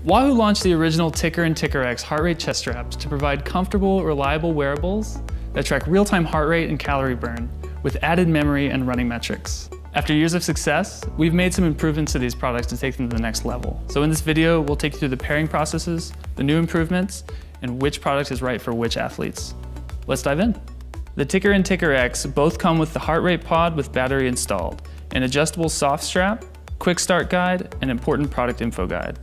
Wahoo launched the original Ticker and Ticker X heart rate chest straps to provide comfortable, reliable wearables that track real-time heart rate and calorie burn with added memory and running metrics. After years of success, we've made some improvements to these products to take them to the next level. So in this video, we'll take you through the pairing processes, the new improvements, and which product is right for which athletes. Let's dive in. The Ticker and Ticker X both come with the heart rate pod with battery installed, an adjustable soft strap, quick start guide, and important product info guide.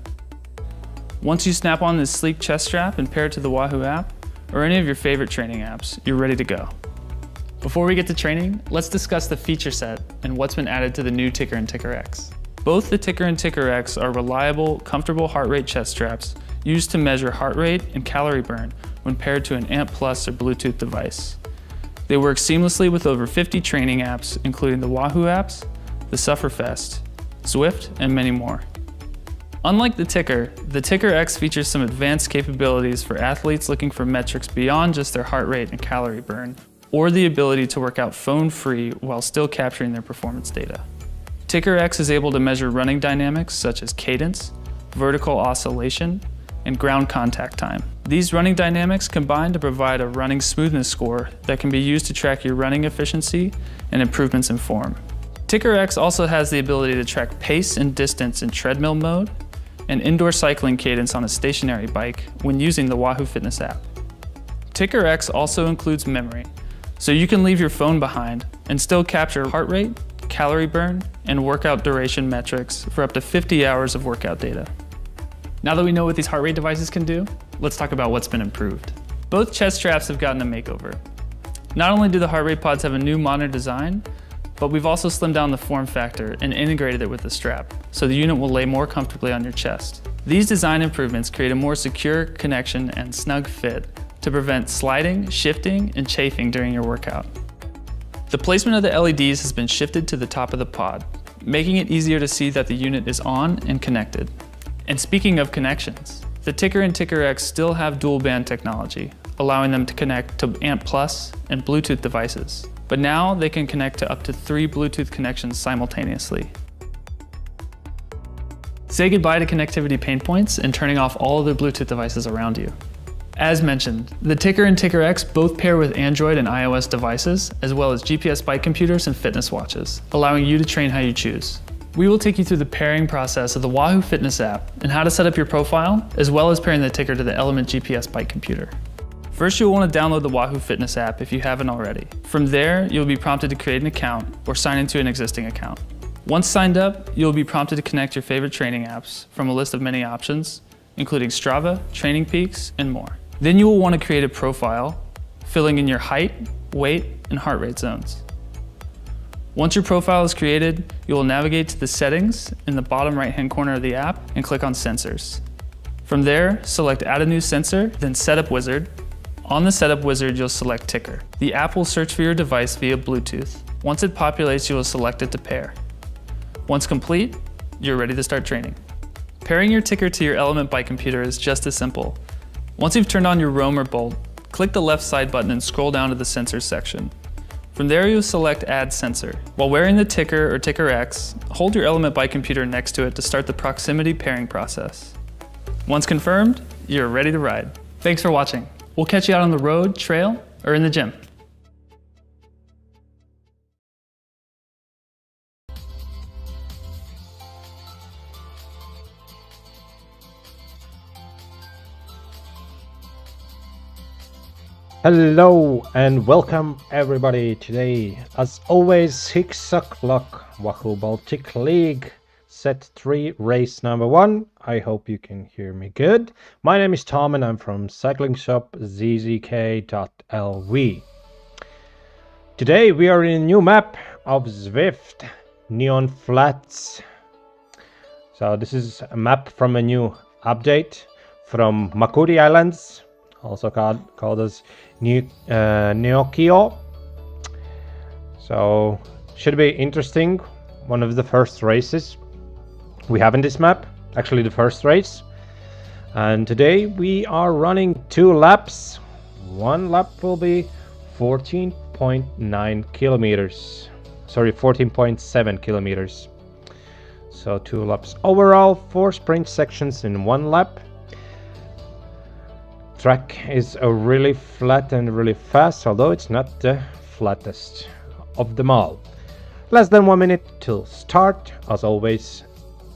Once you snap on this sleek chest strap and pair it to the Wahoo app, or any of your favorite training apps, you're ready to go. Before we get to training, let's discuss the feature set and what's been added to the new Ticker and Ticker X. Both the Ticker and Ticker X are reliable, comfortable heart rate chest straps used to measure heart rate and calorie burn when paired to an ANT Plus or Bluetooth device. They work seamlessly with over 50 training apps, including the Wahoo apps, the Sufferfest, Zwift, and many more. Unlike the Ticker X features some advanced capabilities for athletes looking for metrics beyond just their heart rate and calorie burn, or the ability to work out phone-free while still capturing their performance data. Ticker X is able to measure running dynamics such as cadence, vertical oscillation, and ground contact time. These running dynamics combine to provide a running smoothness score that can be used to track your running efficiency and improvements in form. Ticker X also has the ability to track pace and distance in treadmill mode and indoor cycling cadence on a stationary bike when using the Wahoo Fitness app. Ticker X also includes memory, so you can leave your phone behind and still capture heart rate, calorie burn, and workout duration metrics for up to 50 hours of workout data. Now that we know what these heart rate devices can do, let's talk about what's been improved. Both chest straps have gotten a makeover. Not only do the heart rate pods have a new modern design, but we've also slimmed down the form factor and integrated it with the strap, so the unit will lay more comfortably on your chest. These design improvements create a more secure connection and snug fit to prevent sliding, shifting, and chafing during your workout. The placement of the LEDs has been shifted to the top of the pod, making it easier to see that the unit is on and connected. And speaking of connections, the Ticker and Ticker X still have dual band technology, allowing them to connect to ANT Plus and Bluetooth devices. But now they can connect to up to 3 Bluetooth connections simultaneously. Say goodbye to connectivity pain points and turning off all of the Bluetooth devices around you. As mentioned, the Ticker and Ticker X both pair with Android and iOS devices, as well as GPS bike computers and fitness watches, allowing you to train how you choose. We will take you through the pairing process of the Wahoo Fitness app and how to set up your profile, as well as pairing the Ticker to the Element GPS bike computer. First, you'll want to download the Wahoo Fitness app if you haven't already. From there, you'll be prompted to create an account or sign into an existing account. Once signed up, you'll be prompted to connect your favorite training apps from a list of many options, including Strava, Training Peaks, and more. Then you will want to create a profile, filling in your height, weight, and heart rate zones. Once your profile is created, you will navigate to the settings in the bottom right-hand corner of the app and click on Sensors. From there, select Add a new sensor, then Setup Wizard. On the Setup Wizard, you'll select Ticker. The app will search for your device via Bluetooth. Once it populates, you will select it to pair. Once complete, you're ready to start training. Pairing your Ticker to your Element bike computer is just as simple. Once you've turned on your Roam or Bolt, click the left side button and scroll down to the Sensors section. From there, you'll select Add Sensor. While wearing the Ticker or Ticker X, hold your Element bike computer next to it to start the proximity pairing process. Once confirmed, you're ready to ride. Thanks for watching. We'll catch you out on the road, trail, or in the gym. Hello and welcome everybody. Today, as always, 6 o'clock Wahoo Baltic League Set 3 race number 1. I hope you can hear me good. My name is Tom and I'm from cycling shop zzk.lv. Today we are in a new map of Zwift Neon Flats. So this is a map from a new update from Makuri Islands, also called as Neokio. So should be interesting. One of the first races we have in this map, actually the first race. And today we are running 2 laps. One lap will be 14.9 kilometers. Sorry, 14.7 kilometers. So 2 laps overall, 4 sprint sections in 1 lap. Track is really flat and really fast, although it's not the flattest of them all. Less than 1 minute till start. As always,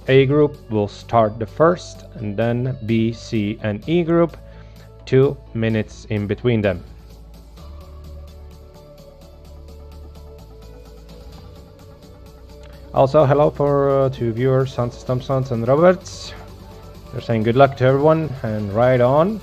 A group will start the first, and then B, C, and E group, 2 minutes in between them. Also, hello for 2 viewers, Hans Thompson and Roberts. They're saying good luck to everyone and ride on.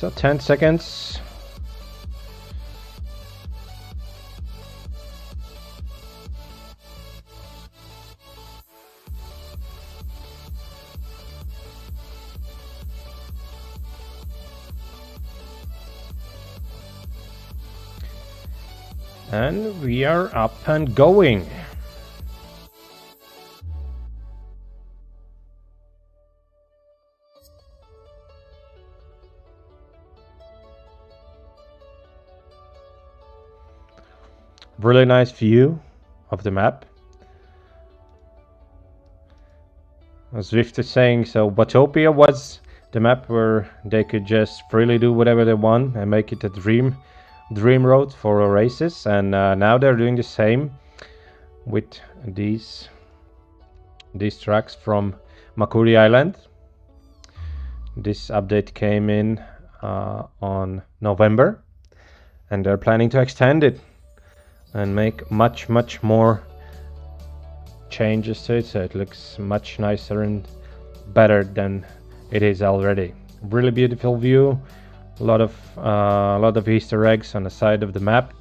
So 10 seconds. And we are up and going. Really nice view of the map. As Zwift is saying, so Watopia was the map where they could just freely do whatever they want and make it a dream road for races, and now they're doing the same with these tracks from Makuri Island. This update came in on November, and they're planning to extend it and make much more changes to it, so it looks much nicer and better than it is already. Really beautiful view. A lot of Easter eggs on the side of the map.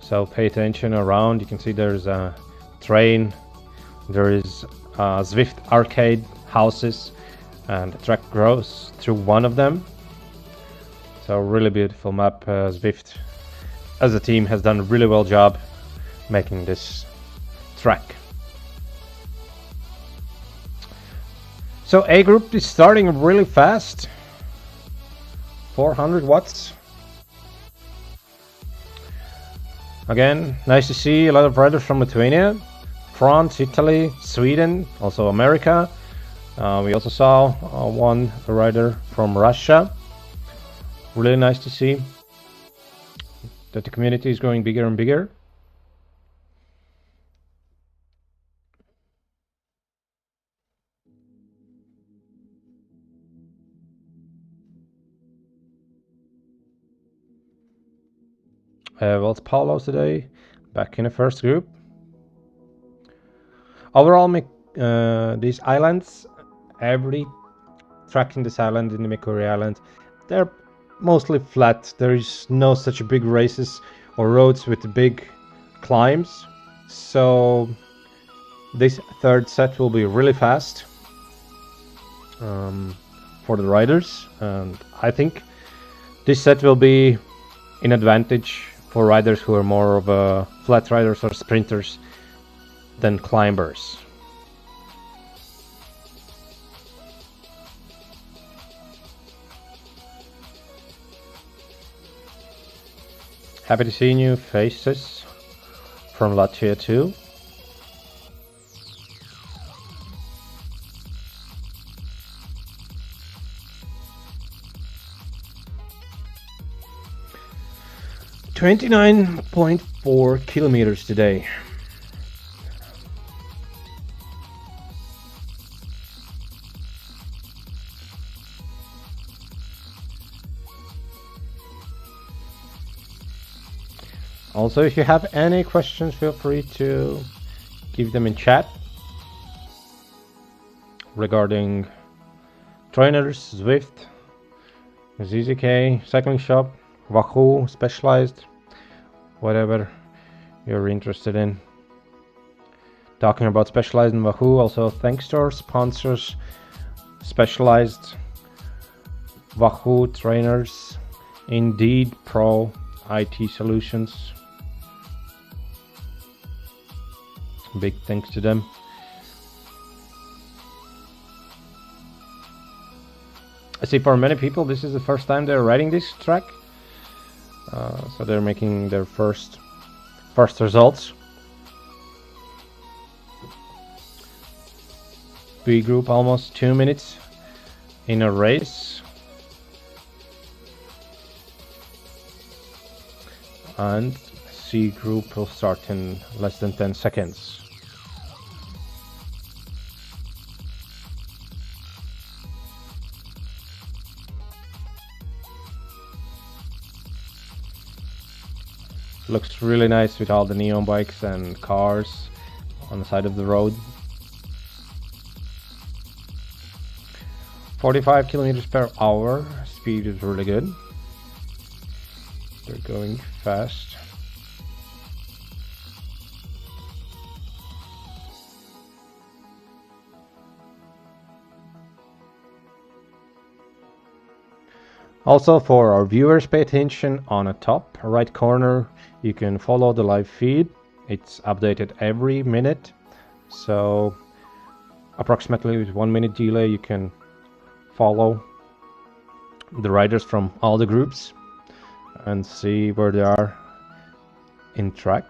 So pay attention around. You can see there's a train. There is Zwift arcade houses, and the track grows through one of them. So really beautiful map. Zwift as a team has done a really well job making this track. So A group is starting really fast. 400 watts. Again, nice to see a lot of riders from Lithuania, France, Italy, Sweden, also America. We also saw one rider from Russia. Really nice to see that the community is growing bigger and bigger. Well, it's Paulo today, back in the first group. Overall, these islands, every track in this island, in the Mikuri Island, they're mostly flat. There is no such big races or roads with big climbs. So this third set will be really fast for the riders, and I think this set will be an advantage for riders who are more of flat riders or sprinters than climbers. Happy to see new faces from Latvia too. .4 kilometers today. Also, if you have any questions, feel free to give them in chat regarding trainers, Zwift, ZZK, cycling shop, Wahoo, Specialized, whatever you're interested in. Talking about Specialized and Wahoo, also thanks to our sponsors, Specialized, Wahoo trainers, Indeed Pro IT Solutions. Big thanks to them. I see for many people this is the first time they're riding this track, so they're making their first results. B group almost 2 minutes in a race, and C group will start in less than 10 seconds. Looks really nice with all the neon bikes and cars on the side of the road. 45 kilometers per hour, speed is really good. They're going fast. Also, for our viewers, pay attention on a top right corner. You can follow the live feed. It's updated every minute, so approximately with 1 minute delay you can follow the riders from all the groups and see where they are in track.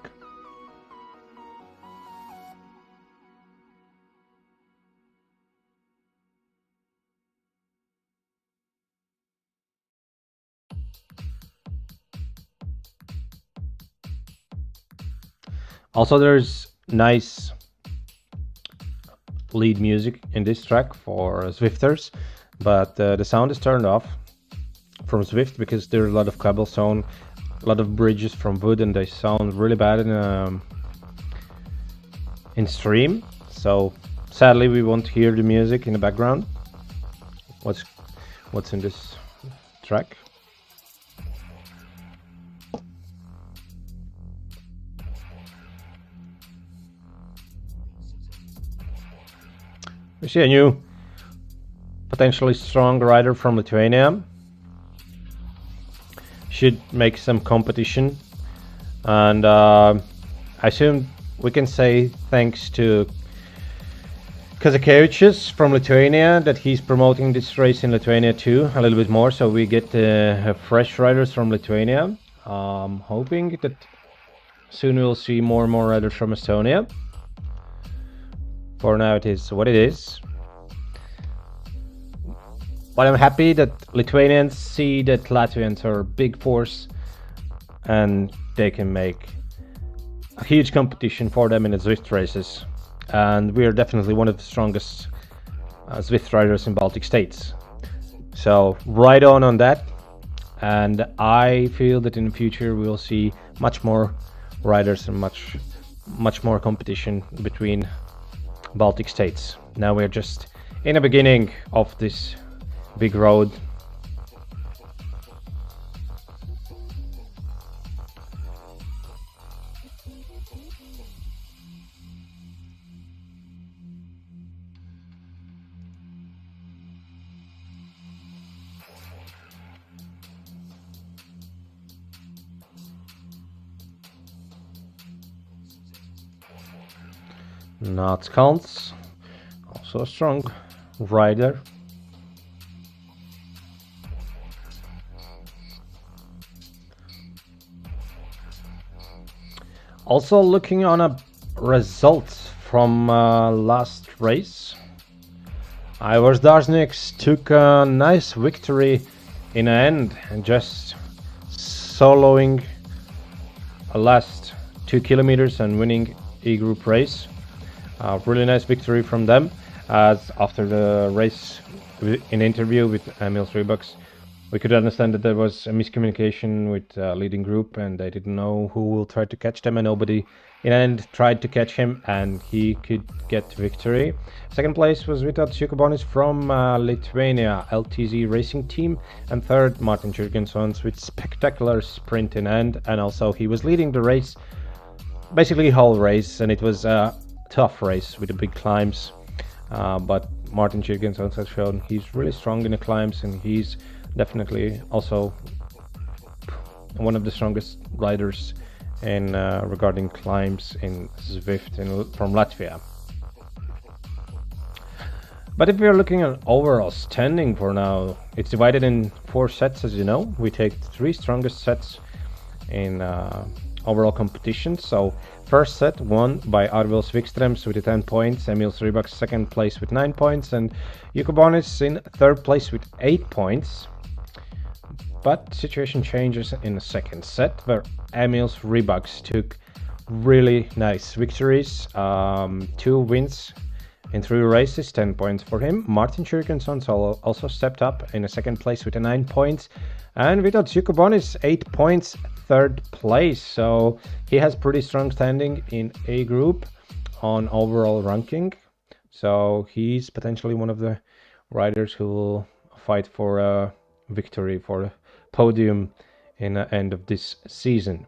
Also, there's nice lead music in this track for Zwifters, but the sound is turned off from Zwift because there's a lot of cobblestone, a lot of bridges from wood, and they sound really bad in stream. So sadly, we won't hear the music in the background. What's in this track? We see a new, potentially strong rider from Lithuania. Should make some competition, and I assume we can say thanks to Kazakevicius from Lithuania that he's promoting this race in Lithuania too a little bit more, so we get fresh riders from Lithuania. Hoping that soon we'll see more and more riders from Estonia. For now it is what it is. But I'm happy that Lithuanians see that Latvians are a big force and they can make a huge competition for them in the Zwift races. And we are definitely one of the strongest Zwift riders in Baltic states. So right on that. And I feel that in the future we'll see much more riders and much more competition between Baltic states. Now we're just in the beginning of this big road. Not counts, also a strong rider. Also looking on a results from last race, Ivars Dažnieks took a nice victory in the end and just soloing a last 2 kilometers and winning E group race. Really nice victory from them, as after the race in interview with Emil Sribuks, we could understand that there was a miscommunication with leading group and they didn't know who will try to catch them, and nobody in the end tried to catch him and he could get victory. Second place was Vitas Jukabonis from Lithuania LTZ racing team, and third Martin Jurgensons with spectacular sprint in end, and also he was leading the race, basically whole race, and it was a tough race with the big climbs, but Martin Jurgensons has shown he's really strong in the climbs, and he's definitely also one of the strongest riders in regarding climbs in Zwift from Latvia. But if we are looking at overall standing for now, It's divided in 4 sets, as you know. We take the 3 strongest sets in overall competition. So first set won by Arvils Wikströms with 10 points, Emils Rybaks second place with 9 points, and Jukubonis in third place with 8 points. But situation changes in the second set, where Emils Rybaks took really nice victories, 2 wins in 3 races, 10 points for him. Martin Jurgenson also stepped up in a second place with 9 points, and without Jukubonis 8 points, third place. So he has pretty strong standing in A group on overall ranking. So he's potentially one of the riders who will fight for a victory, for a podium in the end of this season.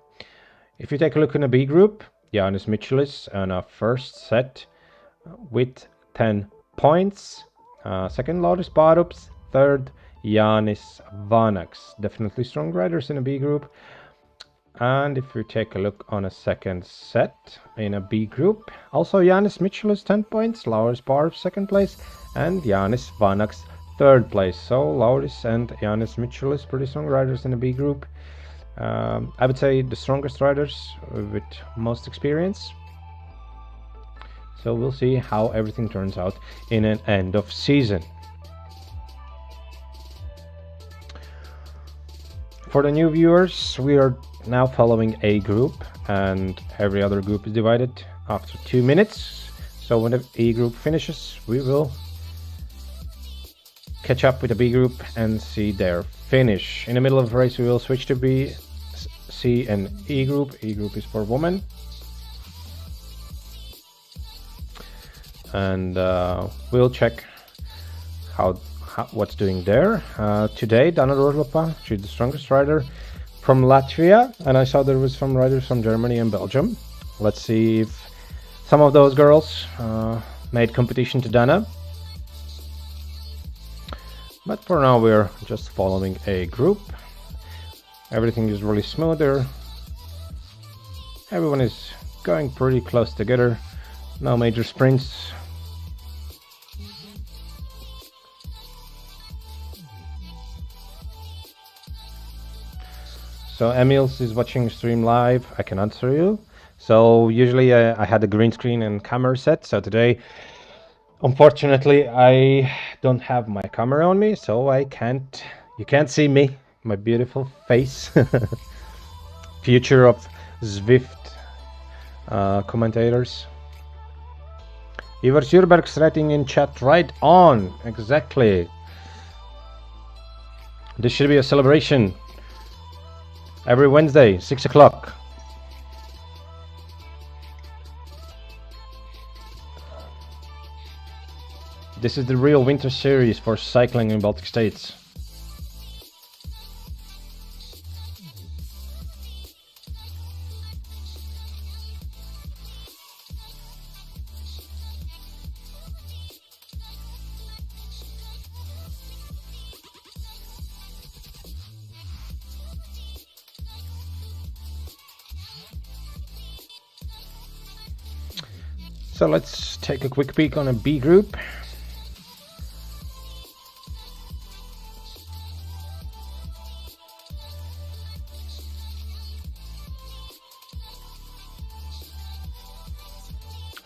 If you take a look in the B group, Jānis Mičulis on a first set with 10 points. Second, Lauris Pārups. Third, Jānis Vanaks. Definitely strong riders in a B group. And if you take a look on a second set in a B group, also Jānis Mičulis 10 points, Lauris Pārups second place, and Jānis Vanaks third place. So Lauris and Jānis Mičulis, pretty strong riders in the B group. I would say the strongest riders with most experience. So we'll see how everything turns out in an end of season. For the new viewers, we are now following A group, and every other group is divided after 2 minutes. So when the A group finishes, we will catch up with the B group and see their finish. In the middle of the race, we will switch to B, C, and E group. E group is for women. And we'll check what's doing there. Today, Dana Grupa, she's the strongest rider from Latvia, and I saw there was some riders from Germany and Belgium. Let's see if some of those girls made competition to Dana. But for now, we're just following A group. Everything is really smooth there. Everyone is going pretty close together. No major sprints. So Emils is watching stream live. I can answer you. So usually I had a green screen and camera set. So today, unfortunately, I don't have my camera on me, so you can't see me, my beautiful face. Future of Zwift commentators. Ivar Sjurberg's writing in chat, right on, exactly. This should be a celebration. Every Wednesday, 6 o'clock. This is the real winter series for cycling in Baltic states. So let's take a quick peek on a B group.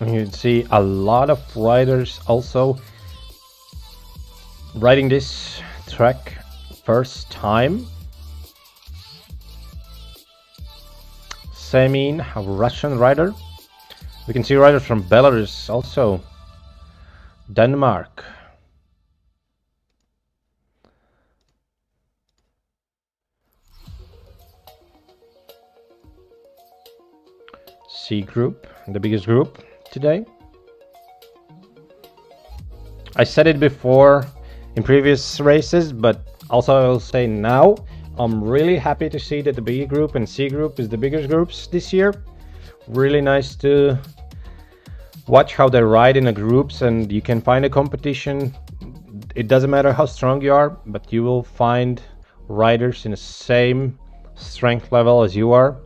And you can see a lot of riders also riding this track first time. Semin, a Russian rider. We can see riders from Belarus also. Denmark. C group, the biggest group today. I said it before in previous races, but also I will say now, I'm really happy to see that the B group and C group is the biggest groups this year. Really nice to watch how they ride in the groups, and you can find a competition. It doesn't matter how strong you are, but you will find riders in the same strength level as you are.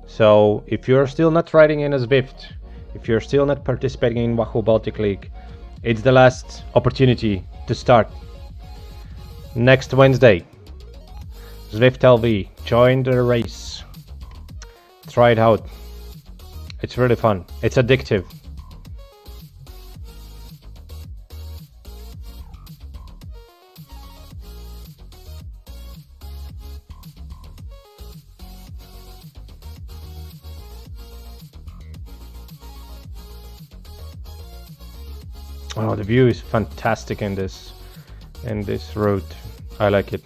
So if you're still not riding in a Zwift, if you're still not participating in Wahoo Baltic League, it's the last opportunity to start. next Wednesday. Zwift LV, join the race. Try it out. It's really fun. It's addictive. Oh, the view is fantastic in this route. I like it.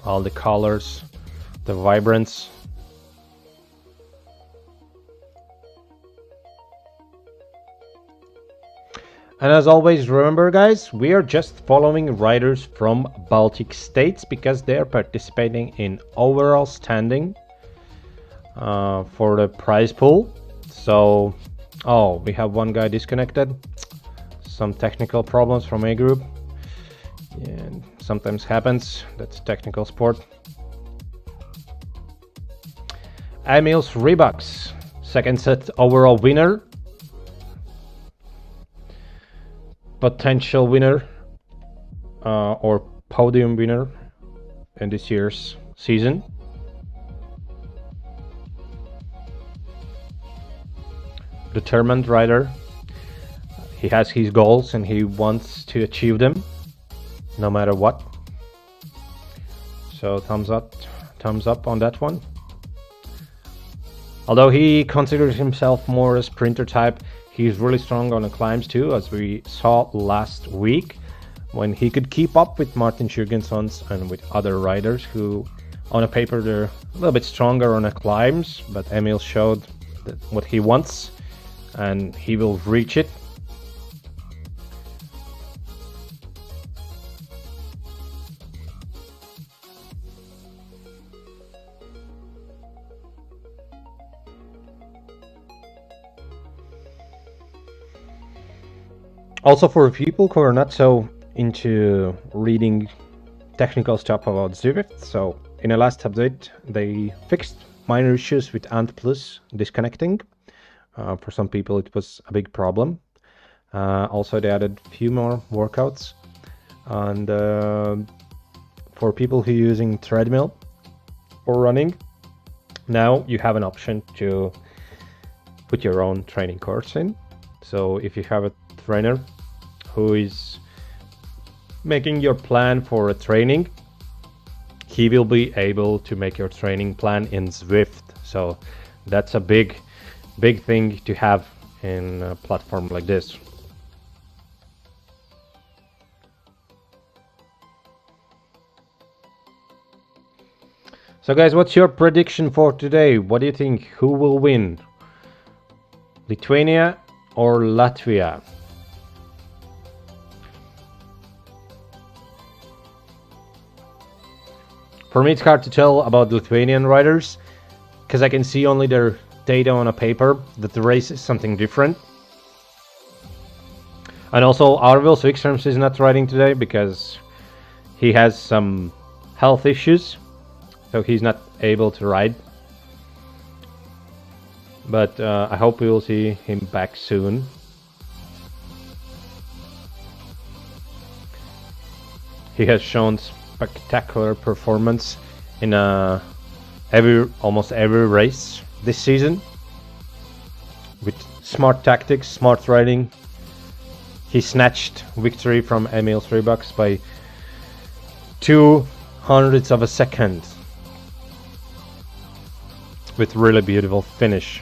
All the colors, the vibrance. And as always, remember guys, we are just following riders from Baltic states because they are participating in overall standing for the prize pool. So, oh, we have one guy disconnected. Some technical problems from A group. Yeah, sometimes happens. That's technical sport. Emil's Reeboks, second set overall winner. Potential winner or podium winner in this year's season. Determined rider. He has his goals and he wants to achieve them no matter what. So thumbs up on that one. Although he considers himself more a sprinter type, he's really strong on the climbs too, as we saw last week when he could keep up with Martin Jürgensons and with other riders who on a paper they're a little bit stronger on the climbs, but Emil showed what he wants and he will reach it. Also, for people who are not so into reading technical stuff about Zwift, so in the last update they fixed minor issues with Ant Plus disconnecting. For some people it was a big problem. Also they added a few more workouts, and for people who are using treadmill or running, now you have an option to put your own training course in. So if you have a trainer who is making your plan for a training, he will be able to make your training plan in Zwift. So that's a big thing to have in a platform like this. So guys, what's your prediction for today? What do you think? Who will win? Lithuania or Latvia? For me, it's hard to tell about Lithuanian riders because I can see only their data on a paper, that the race is something different. And also, Arvils Wikströms is not riding today because he has some health issues, so he's not able to ride. But I hope we will see him back soon. He has shown spectacular performance in almost every race this season with smart tactics, smart riding. He snatched victory from Emil's Reeboks by 0.02 of a second with really beautiful finish.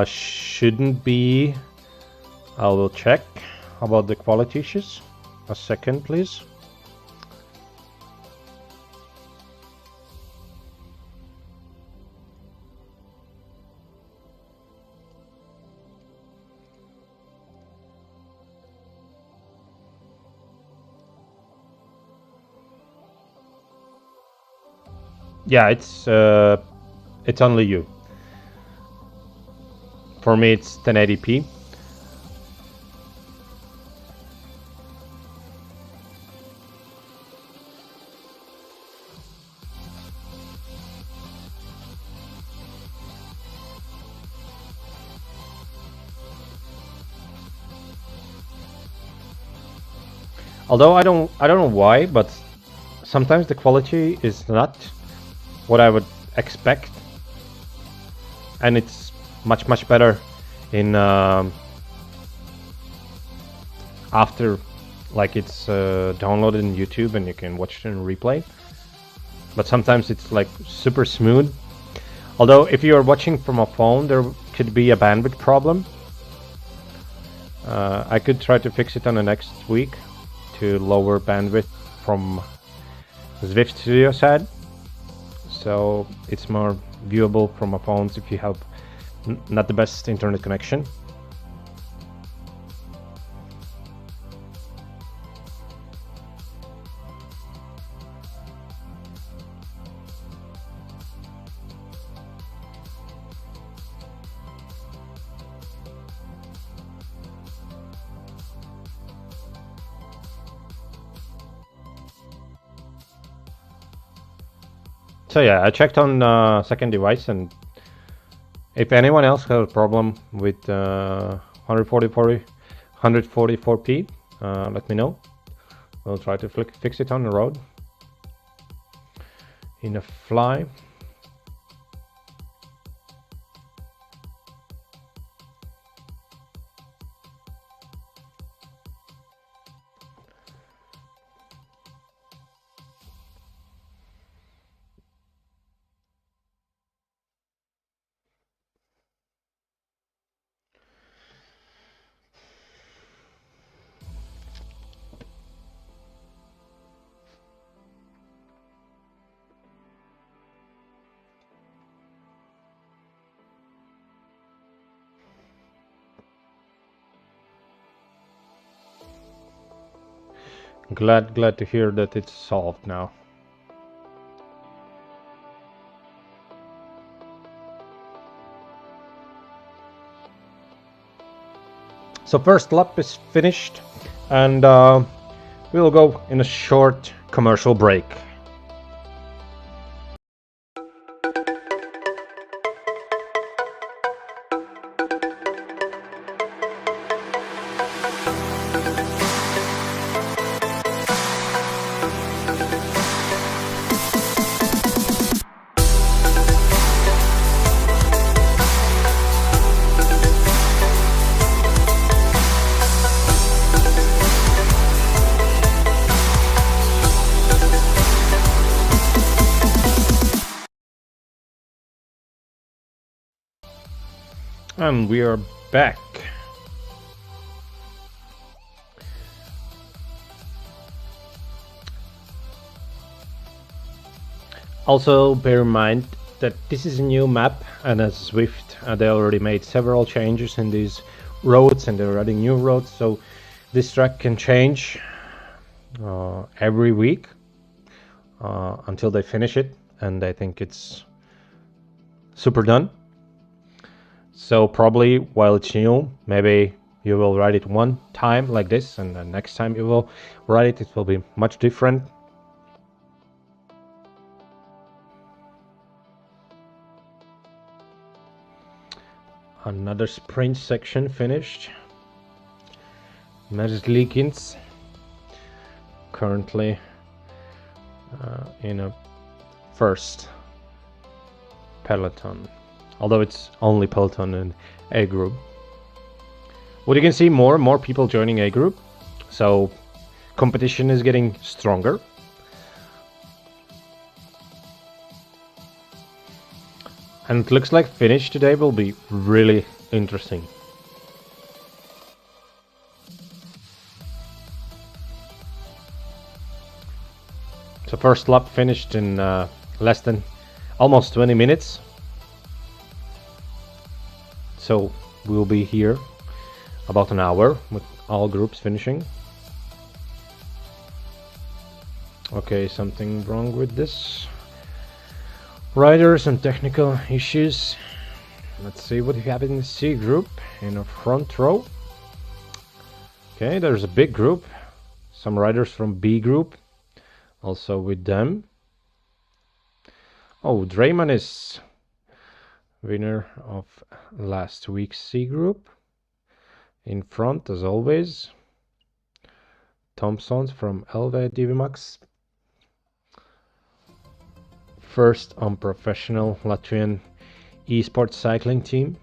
Shouldn't be. I will check about the quality issues. A second, please. Yeah, it's only you. For me, it's 1080p. Although I don't know why, but sometimes the quality is not what I would expect, and it's much better in after, like, it's downloaded in YouTube and you can watch it in replay. But sometimes it's like super smooth. Although if you are watching from a phone, there could be a bandwidth problem. I could try to fix it on the next week to lower bandwidth from Zwift Studio side, so it's more viewable from a phone if you have not the best internet connection. So yeah, I checked on second device, and if anyone else has a problem with 144p, let me know. We'll try to fix it on the road in a fly. Glad to hear that it's solved now. So first lap is finished, and we'll go in a short commercial break. And we are back. Also, bear in mind that this is a new map, and as Zwift, they already made several changes in these roads, and they're adding new roads, so this track can change every week until they finish it, and I think it's super done. So probably while it's new, maybe you will ride it one time like this, and the next time you will ride it, it will be much different. Another sprint section finished. Merzlikins currently in a first peloton, although it's only peloton and A group. What you can see, more and more people joining A group, so competition is getting stronger. And it looks like finish today will be really interesting. So first lap finished in less than almost 20 minutes. So we'll be here about an hour with all groups finishing. Okay, something wrong with this. riders, some technical issues. Let's see what we have in the C group in the front row. Okay, there's a big group. Some riders from B group also with them. Oh, Drayman is winner of last week's C group. In front, as always, Thompsons from LV DVMAX. First unprofessional Latvian esports cycling team.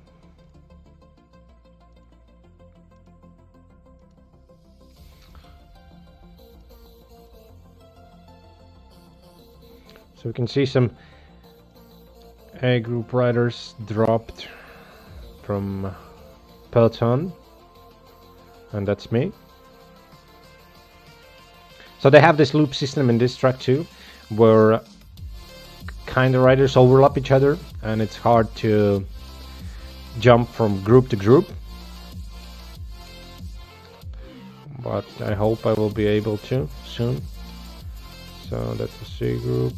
So we can see some A group riders dropped from peloton, and that's me. So they have this loop system in this track too, where kind of riders overlap each other, and it's hard to jump from group to group. But I hope I will be able to soon. So that's a C group.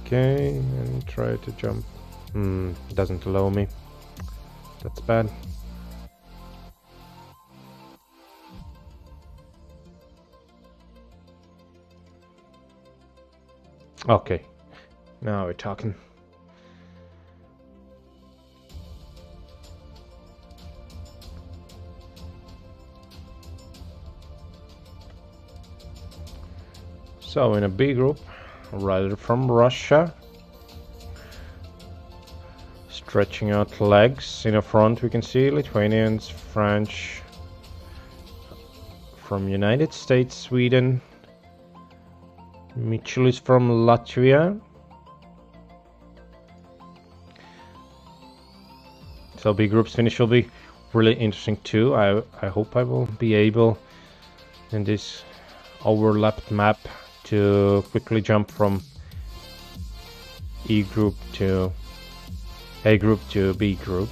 Okay, and try to jump. Doesn't allow me. That's bad. Okay, now we're talking. So in a B group, a rider from Russia, stretching out legs. In the front we can see Lithuanians, French, from United States, Sweden. Mitchell is from Latvia. So B group's finish will be really interesting too. I hope I will be able in this overlapped map to quickly jump from E group to A group to B group.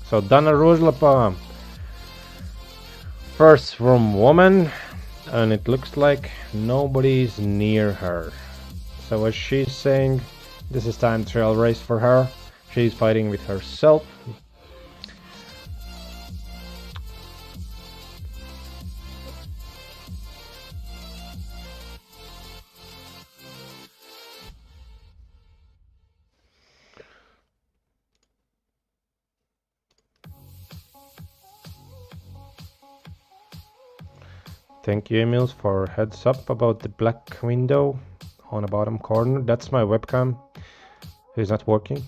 So Dana Rozlapa, first from woman, and it looks like nobody's near her. So as she's saying, this is time trail race for her. She's fighting with herself. Thank you, Emils, for heads up about the black window on the bottom corner. That's my webcam. It's not working.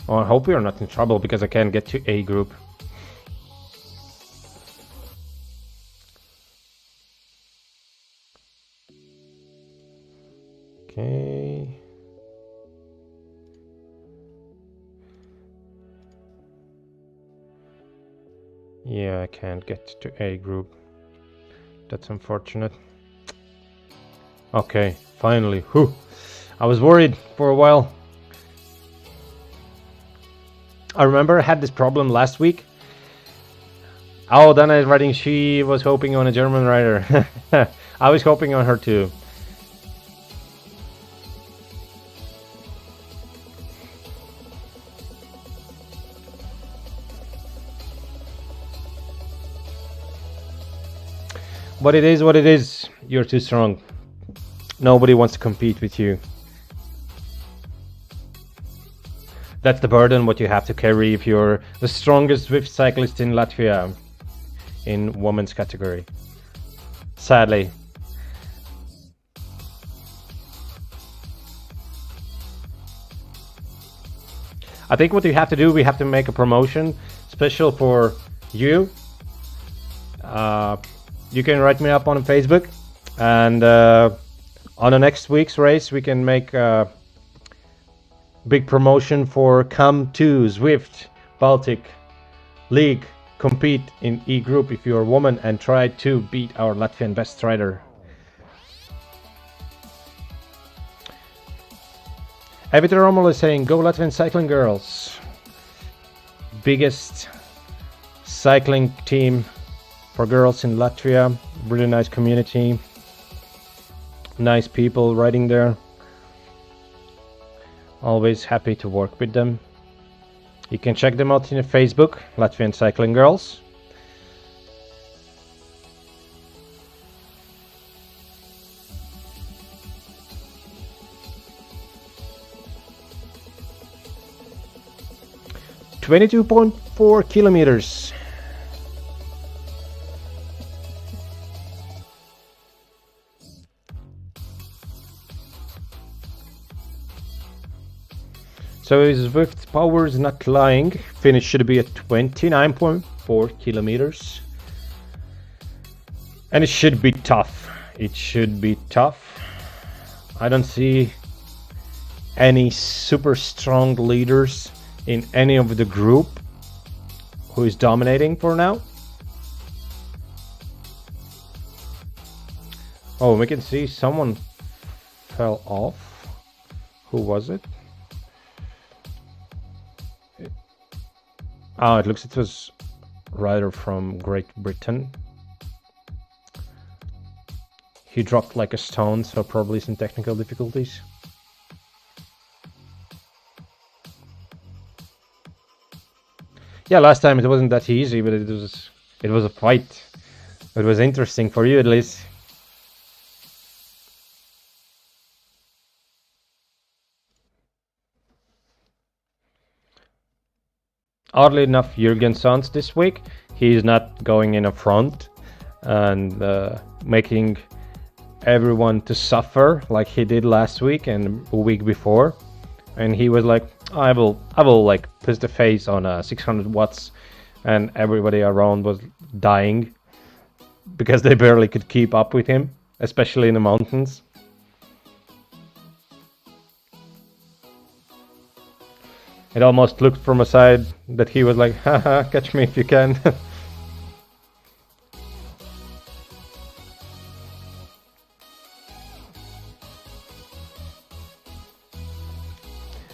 Oh, I hope we are not in trouble because I can't get to A group. Okay. Yeah, I can't get to A group. That's unfortunate. Okay, finally. Whew. I was worried for a while. I remember I had this problem last week. Oh, Dana is writing she was hoping on a German rider. I was hoping on her too. But it is what it is. You're too strong. Nobody wants to compete with you. That's the burden what you have to carry if you're the strongest Zwift cyclist in Latvia in women's category. Sadly. I think what you have to do, we have to make a promotion special for you. You can write me up on Facebook, and on the next week's race we can make a big promotion for come to Zwift Baltic League, compete in E group if you're a woman and try to beat our Latvian best rider. Evita Romulo is saying, go Latvian cycling girls. Biggest cycling team for girls in Latvia. Really nice community. Nice people riding there. Always happy to work with them. You can check them out in Facebook, Latvian Cycling Girls. .4 kilometers. So Zwift Power is not lying. Finish should be at 29.4 kilometers. And it should be tough. It should be tough. I don't see any super strong leaders in any of the group who is dominating for now. Oh, we can see someone fell off. Who was it? Oh, it looks it was a rider from Great Britain. He dropped like a stone, so probably some technical difficulties. Yeah, last time it wasn't that easy, but it was a fight. It was interesting for you at least. Oddly enough, Jürgen Sons this week, he's not going in a front and making everyone to suffer like he did last week and a week before. And he was like, I will like push the face on 600 watts, and everybody around was dying because they barely could keep up with him, especially in the mountains. It almost looked from a side that he was like, haha, catch me if you can.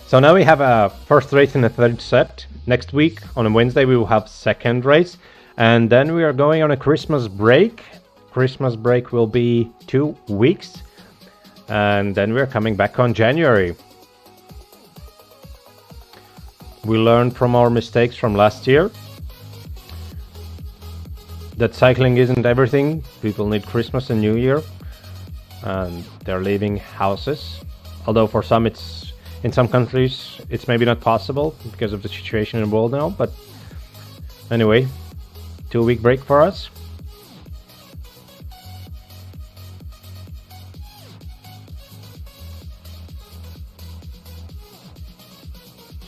So now we have a first race in the third set. Next week on a Wednesday we will have second race, and then we are going on a Christmas break. Christmas break will be 2 weeks, and then we're coming back on January. We learned from our mistakes from last year that cycling isn't everything. People need Christmas and New Year, and they're leaving houses. Although for some in some countries it's maybe not possible because of the situation in the world now, but anyway, 2-week break for us.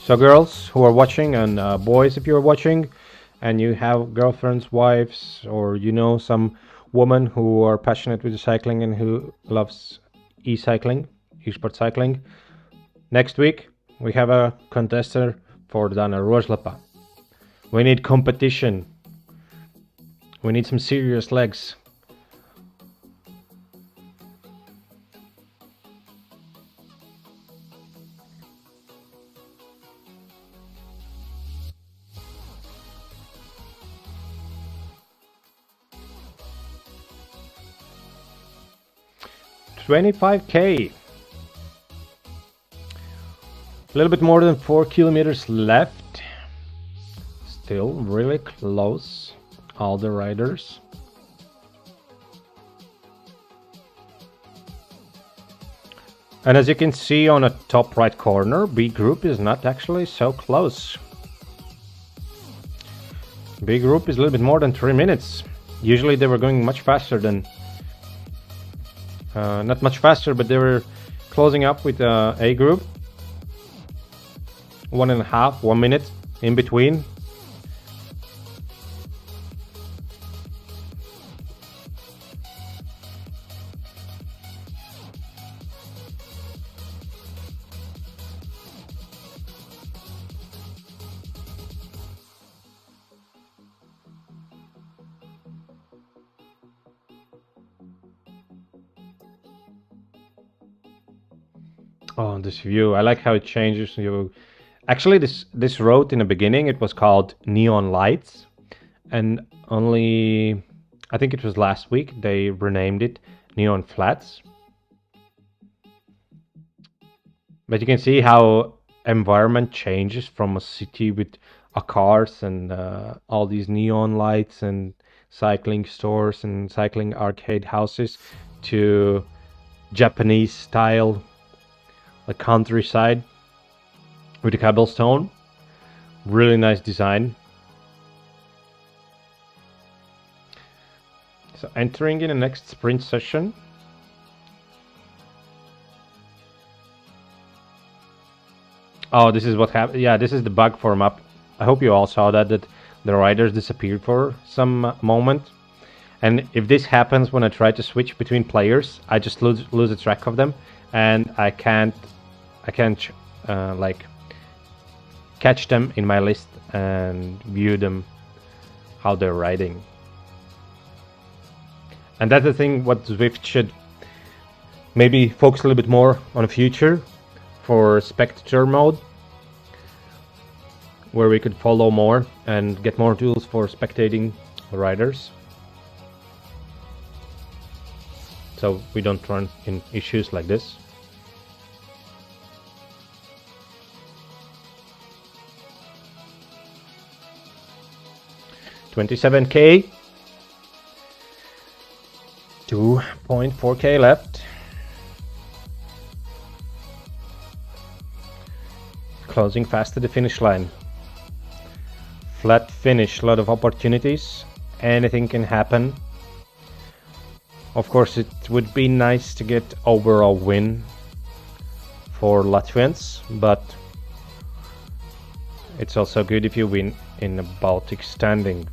So girls who are watching, and boys if you're watching and you have girlfriends, wives, or you know some woman who are passionate with cycling and who loves e-cycling, e-sport cycling, next week we have a contestant for Dana Roslapa. We need competition. We need some serious legs. $25K. A little bit more than 4 kilometers left. Still really close, all the riders. And as you can see on the top right corner, B group is not actually so close. B group is a little bit more than 3 minutes. Usually they were going much faster than not much faster, but they were closing up with A group. 1 minute in between. Oh, this view. I like how it changes. You actually this road in the beginning it was called Neon Lights, and only I think it was last week they renamed it Neon Flats. But you can see how environment changes from a city with cars and all these neon lights and cycling stores and cycling arcade houses to Japanese style, like countryside with the cobblestone. Really nice design. So entering in the next sprint session. Oh, this is what happened. Yeah, this is the bug for map. I hope you all saw that the riders disappeared for some moment. And if this happens when I try to switch between players, I just lose a track of them, and I can't like catch them in my list and view them how they're riding. And that's the thing what Zwift should maybe focus a little bit more on the future for spectator mode, where we could follow more and get more tools for spectating riders, so we don't run in issues like this. $27K, 2.4K left. Closing fast to the finish line. Flat finish, a lot of opportunities. Anything can happen. Of course, it would be nice to get overall win for Latvians, but it's also good if you win in the Baltic standing.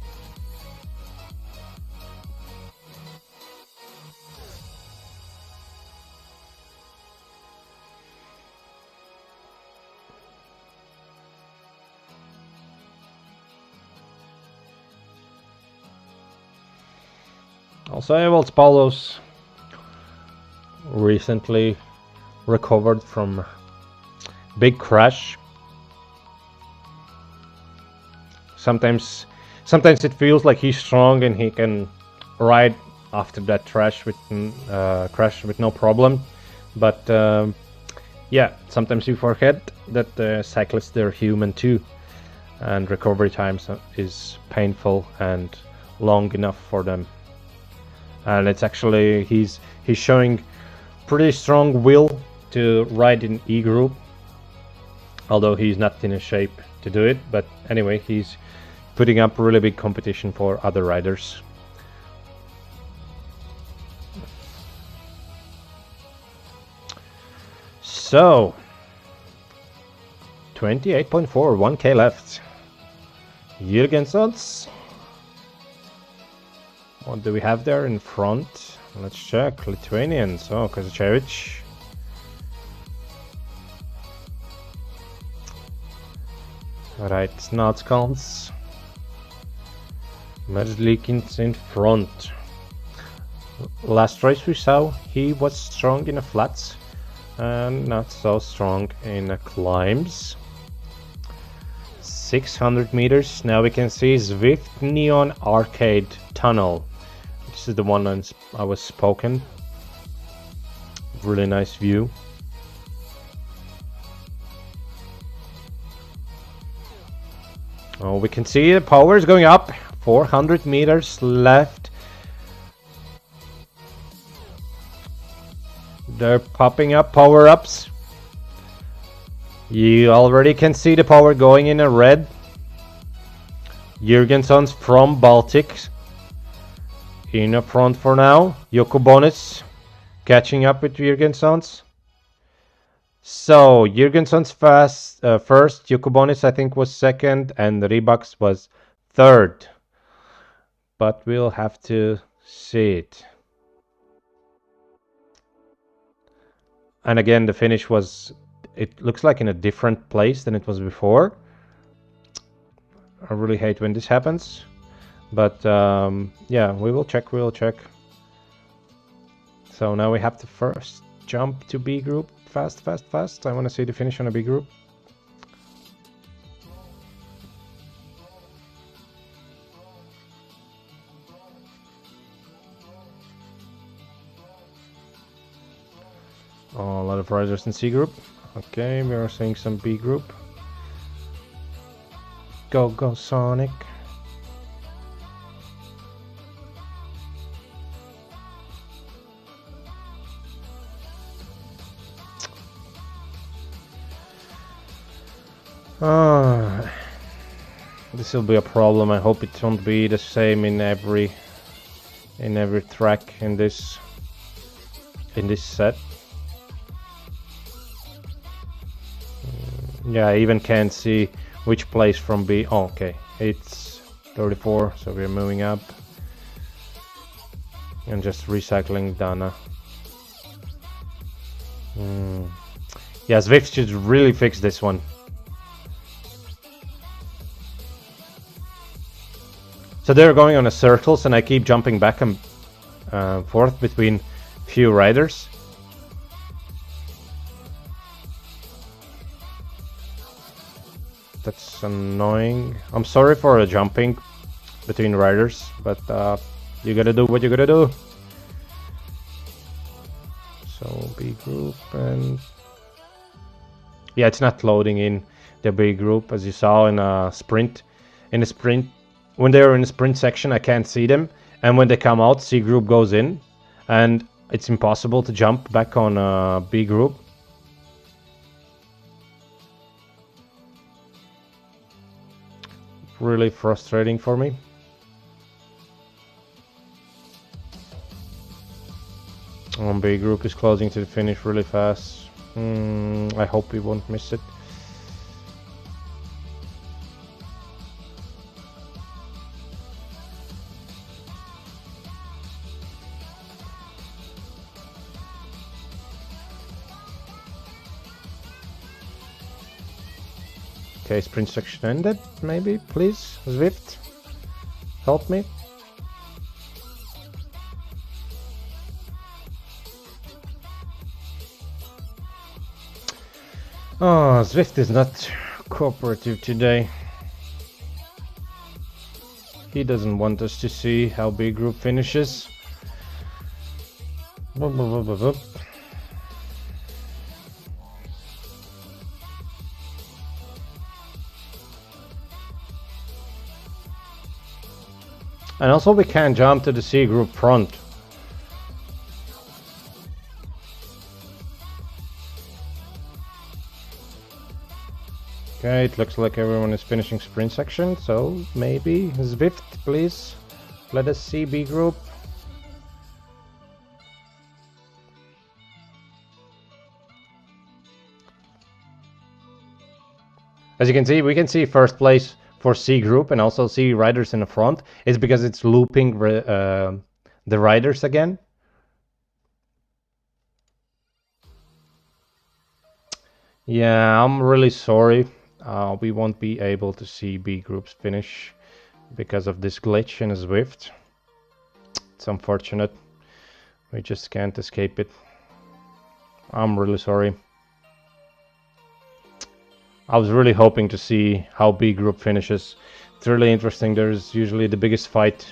Also, Evalds Paulos recently recovered from big crash. Sometimes it feels like he's strong and he can ride after that crash with no problem. But yeah, sometimes you forget that cyclists, they're human too, and recovery times is painful and long enough for them. And it's actually he's showing pretty strong will to ride in E group, although he's not in a shape to do it. But anyway, he's putting up really big competition for other riders. So 28.4, 1K left. Jürgensons. What do we have there in front? Let's check. Lithuanians. Oh, Kozacevic. Right, Snatskans. Merzlikins in front. Last race we saw, he was strong in the flats and not so strong in the climbs. 600 meters. Now we can see Zwift Neon Arcade Tunnel. This is the one I was spoken. Really nice view. Oh, we can see the power is going up. 400 meters left. They're popping up power-ups. You already can see the power going in a red. Jürgensons from Baltic in the front for now. Jokubonis catching up with Jürgensons. So Jürgensons first, Jokubonis I think was second, and Rybaks was third. But we'll have to see it. And again, the finish was, it looks like in a different place than it was before. I really hate when this happens. But yeah, we will check. So now we have to first jump to B group fast, fast, fast. I want to see the finish on a B group. Oh, a lot of riders in C group. Okay, we are seeing some B group. Go, go, Sonic. This will be a problem. I hope it won't be the same in every track in this set. Yeah, I even can't see which place from B. Oh, okay, it's 34, so we're moving up and just recycling Dana. Yeah, Zwift should really fix this one. So they're going on a circles, and I keep jumping back and forth between few riders. That's annoying. I'm sorry for the jumping between riders, but you gotta do what you gotta do. So B group, and yeah, it's not loading in the B group as you saw in a sprint. In a sprint, when they're in the sprint section, I can't see them, and when they come out, C group goes in, and it's impossible to jump back on B group. Really frustrating for me. B group is closing to the finish really fast. I hope we won't miss it. Okay, sprint section ended. Maybe, please, Zwift, help me. Oh, Zwift is not cooperative today. He doesn't want us to see how B group finishes. And also we can't jump to the C group front. Okay, it looks like everyone is finishing sprint section, so maybe Zwift, please let us see B group. As you can see, we can see first place for C group and also see riders in the front. It's because it's looping the riders again. Yeah, I'm really sorry. We won't be able to see B group's finish because of this glitch in Zwift. It's unfortunate. We just can't escape it. I'm really sorry. I was really hoping to see how B group finishes. It's really interesting. There's usually the biggest fight.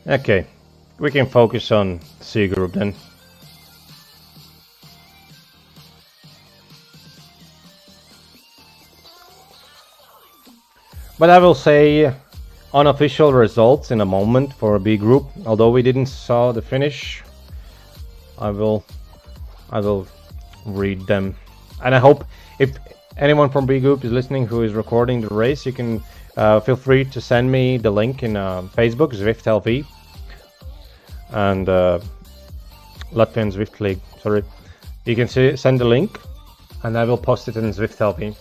Okay, we can focus on C group then. But I will say unofficial results in a moment for B group. Although we didn't saw the finish, I will read them. And I hope if anyone from B group is listening who is recording the race, you can feel free to send me the link in Facebook, Zwift LV, and Latvian Zwift League. Sorry, you can send the link, and I will post it in Zwift LV.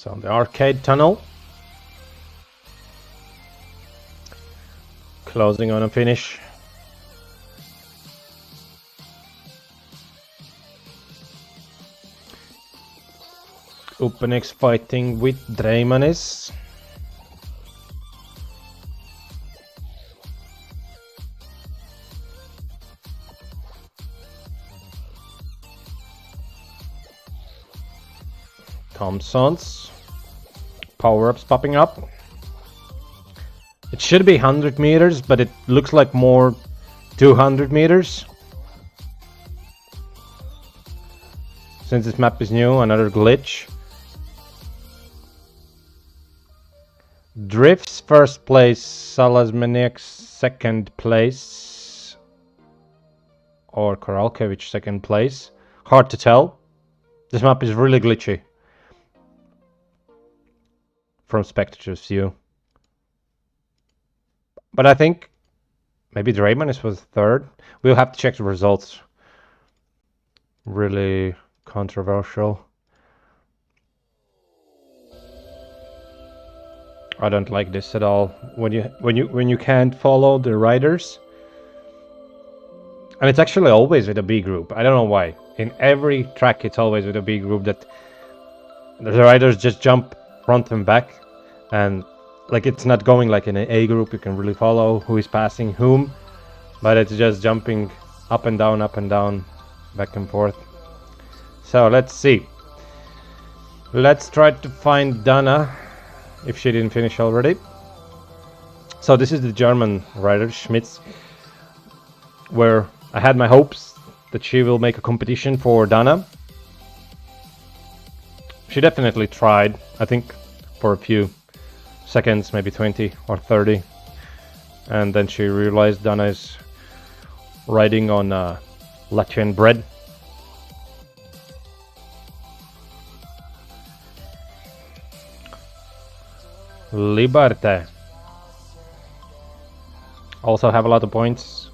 So the arcade tunnel. Closing on a finish. Upenix fighting with Dreymanis. Thompson's power-ups popping up. It should be 100 meters, but it looks like more 200 meters. Since this map is new, another glitch. Drifts first place, Salasmaniac second place, or Koralkevich second place. Hard to tell. This map is really glitchy from spectator's view. But I think maybe Dreymanis was third. We'll have to check the results. Really controversial. I don't like this at all. When you can't follow the riders. And it's actually always with a B group. I don't know why. In every track it's always with a B group that the riders just jump front and back, and like it's not going like in an A group. You can really follow who is passing whom, but it's just jumping up and down, back and forth. So let's see. Let's try to find Dana, if she didn't finish already. So this is the German rider, Schmitz, where I had my hopes that she will make a competition for Dana. She definitely tried, I think, for a few seconds, maybe 20 or 30. And then she realized Dana is riding on Latvian bread. Liberte also have a lot of points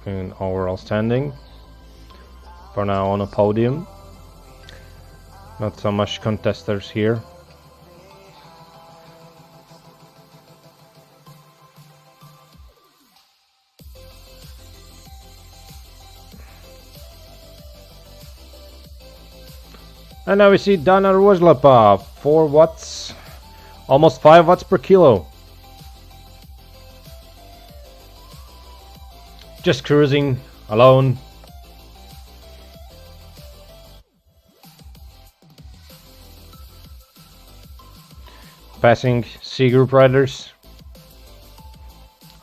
in overall standing. For now on a podium. Not so much contesters here. And now we see Dana Rozlapa, 4 watts, almost 5 watts per kilo. Just cruising alone. Passing C group riders.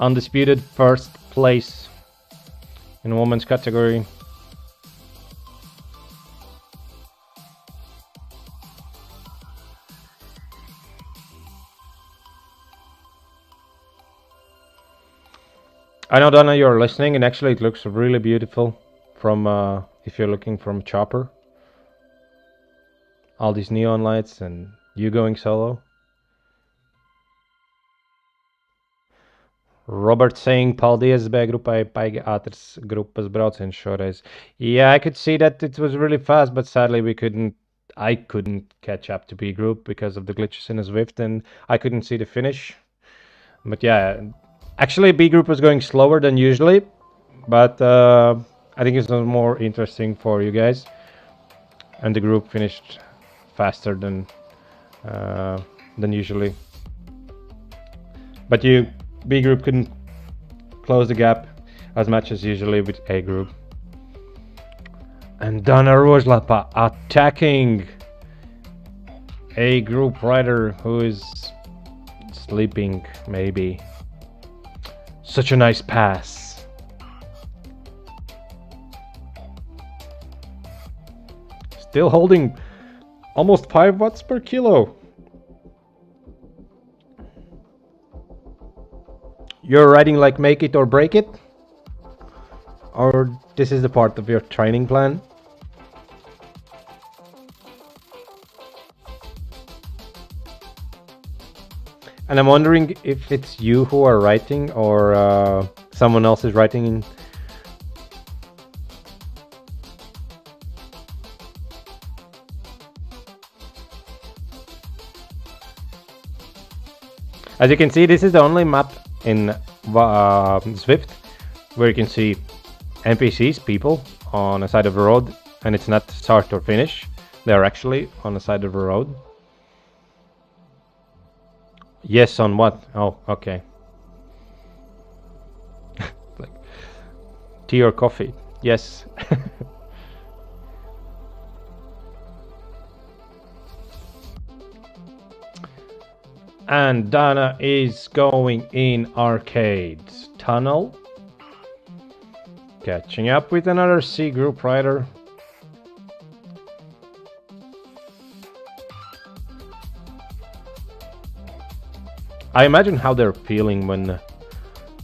Undisputed first place in women's category. I know, Donna, you're listening, and actually it looks really beautiful from if you're looking from chopper. All these neon lights and you going solo. Robert saying, paldies B grupai, paigi ātrs grupas brauciens šoreiz. Yeah, I could see that it was really fast, but sadly I couldn't catch up to B group because of the glitches in the Zwift, and I couldn't see the finish. But yeah, actually B group was going slower than usually, but I think it's more interesting for you guys. And the group finished faster than usually. But B group couldn't close the gap as much as usually with A group. And Dana Rozlapa attacking A group rider who is sleeping, maybe. Such a nice pass. Still holding almost 5 watts per kilo. You're riding like make it or break it? Or this is the part of your training plan? And I'm wondering if it's you who are writing or someone else is writing in. As you can see, this is the only map in Zwift where you can see NPCs, people, on the side of the road, and it's not start or finish. They're actually on the side of the road. Yes, on what? Oh, okay. Like tea or coffee? Yes. And Dana is going in arcades tunnel, catching up with another C group rider. I imagine how they're feeling when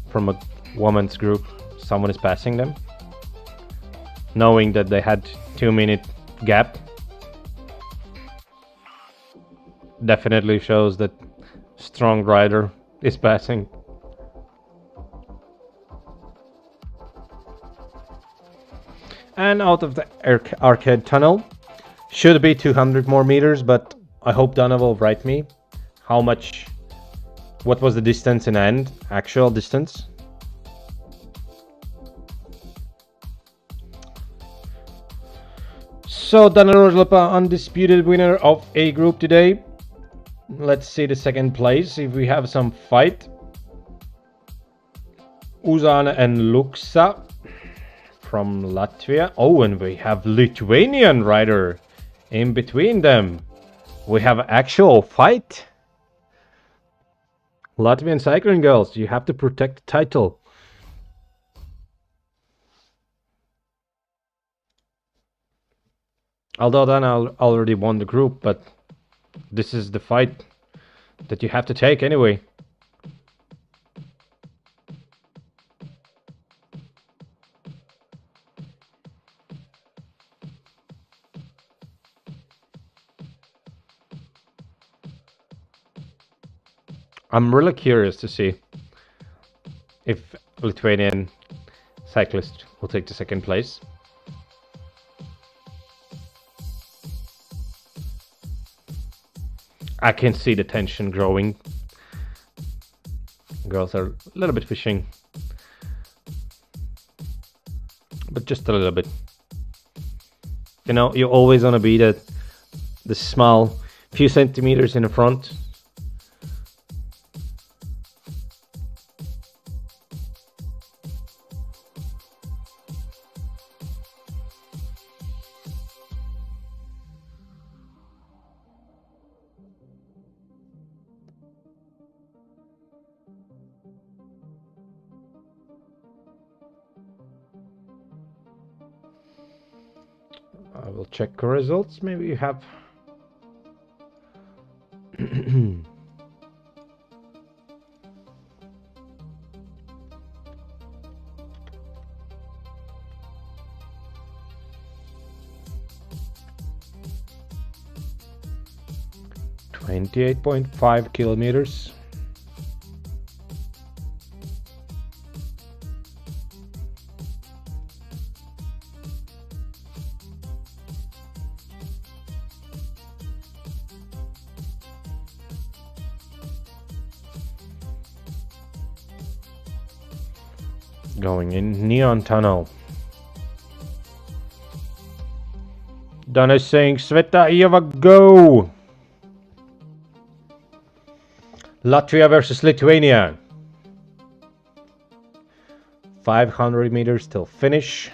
from a woman's group someone is passing them, knowing that they had 2-minute gap. Definitely shows that strong rider is passing. And out of the arcade tunnel should be 200 more meters, but I hope Donna will write me how much, what was the distance in end, actual distance. So Dana Rozlapa, undisputed winner of A group today. Let's see the second place, if we have some fight. Uzana and Luxa from Latvia. Oh, and we have Lithuanian rider in between them. We have actual fight. Latvian cycling girls, you have to protect the title. Although Dana already won the group, but this is the fight that you have to take anyway. I'm really curious to see if Lithuanian cyclist will take the second place. I can see the tension growing. Girls are a little bit fishing, but just a little bit. You know, you always want to be the small few centimeters in the front. I will check results. Maybe you have. $28.5 kilometers. Going in Neon Tunnel. Donna is saying Sveta Eva go! Latvia versus Lithuania. 500 meters till finish.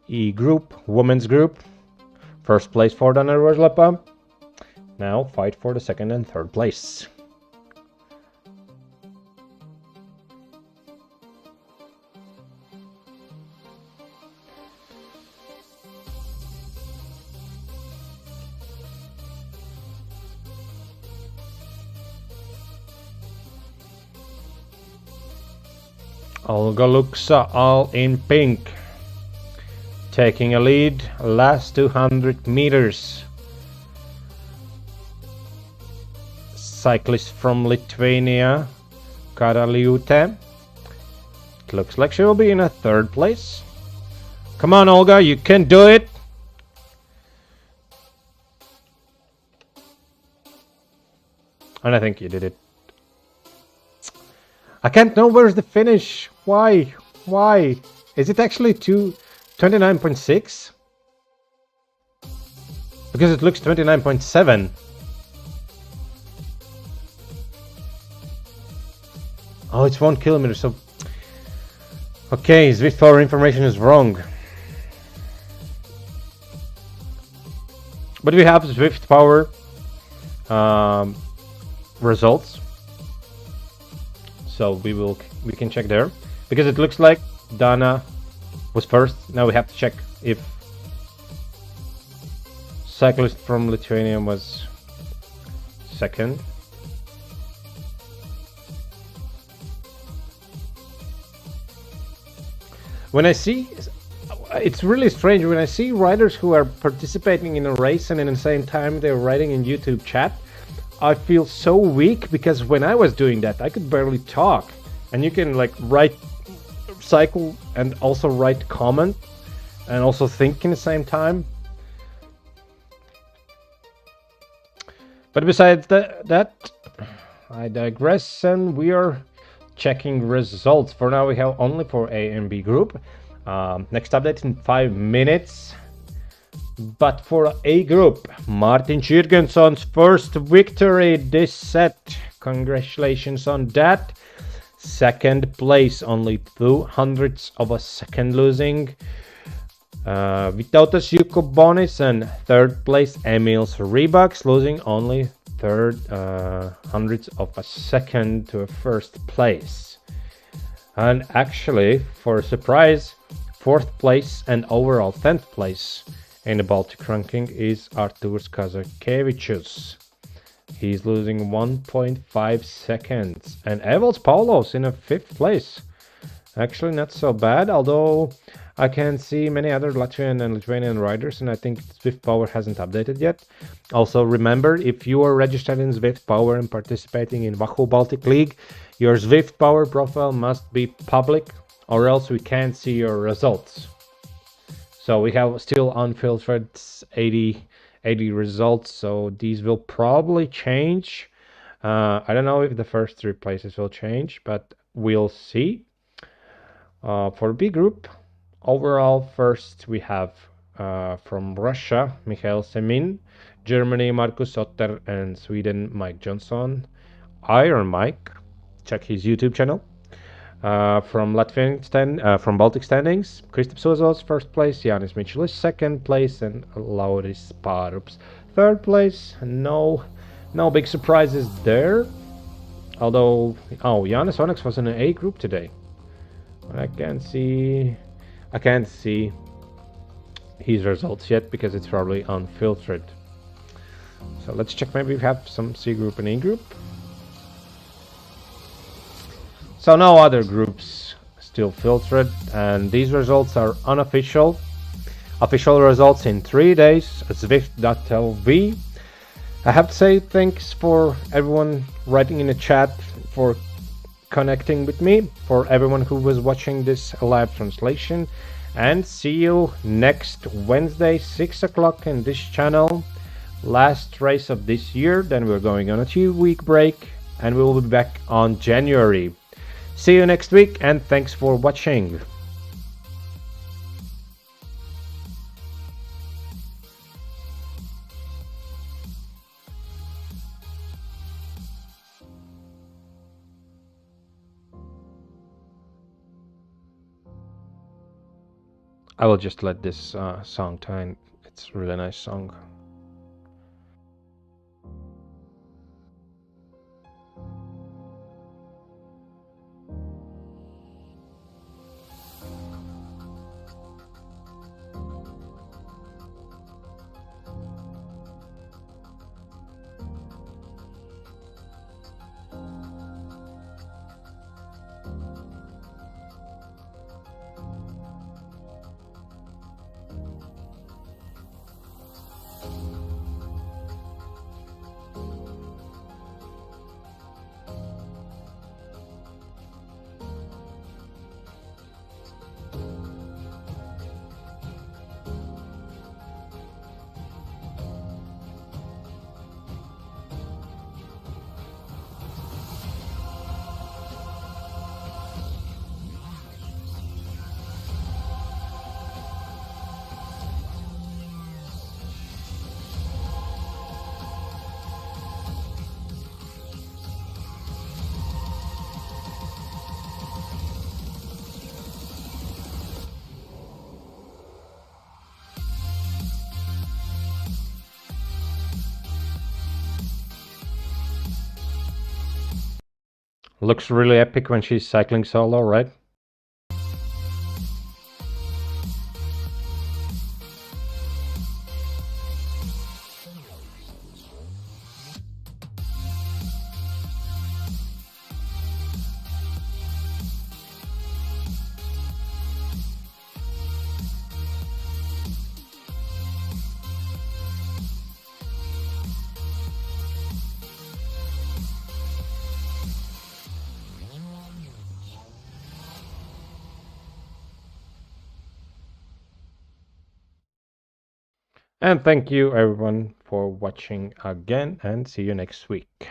E group, women's group. First place for Donna Rozlapa. Now fight for the second and third place. Olga Luxa all in pink, taking a lead last 200 meters. Cyclist from Lithuania, Karaliute. It looks like she will be in a third place. Come on, Olga, you can do it. And I think you did it. I can't know where's the finish. Why? Why? Is it actually 29.6? Because it looks 29.7. Oh, it's 1 kilometer, so... Okay, Zwift Power information is wrong. But we have Zwift Power results. So we can check there. Because it looks like Dana was first. Now we have to check if cyclist from Lithuania was second. When I see, it's really strange when I see riders who are participating in a race and in the same time they're writing in YouTube chat. I feel so weak because when I was doing that, I could barely talk. And you can like write cycle and also write comment and also think in the same time. But besides that, I digress, and we are checking results. For now we have only for A and B group. Next update in 5 minutes. But for A group, Martin Jürgenson's first victory this set. Congratulations on that. Second place, only 200ths of a second losing. Vytautas Jukobonis, and third place Emils Rybaks, losing only hundredths of a second to a first place. And actually, for a surprise, fourth place and overall 10th place in the Baltic ranking is Artūrs Kazakevičius. He's losing 1.5 seconds. And Evalds Paulos in a 5th place. Actually not so bad, although I can see many other Latvian and Lithuanian riders, and I think Zwift Power hasn't updated yet. Also remember, if you are registered in Zwift Power and participating in Wahoo Baltic League, your Zwift Power profile must be public, or else we can't see your results. So we have still unfiltered 80 results, so these will probably change. I don't know if the first 3 places will change, but we'll see. For B group, overall first we have from Russia Mikhail Semin, Germany Markus Otter, and Sweden Mike Johnson. Iron Mike, check his YouTube channel. From Latvian from Baltic standings, Kristaps Ozols first place, Jānis Mičulis second place, and Lauris Pārups third place. No big surprises there. Although, Jānis Onyx was in an A group today. I can't see his results yet because it's probably unfiltered. So let's check, maybe we have some C group and E group. So no other groups still filtered, and these results are unofficial. Official results in 3 days at Zwift.lv. I have to say thanks for everyone writing in the chat, for connecting with me, for everyone who was watching this live translation, and see you next Wednesday 6 o'clock in this channel. Last race of this year, then we're going on a 2-week break, and we will be back on January. See you next week, and thanks for watching. I will just let this song time. It's a really nice song. Looks really epic when she's cycling solo, right? And thank you everyone for watching again, and see you next week.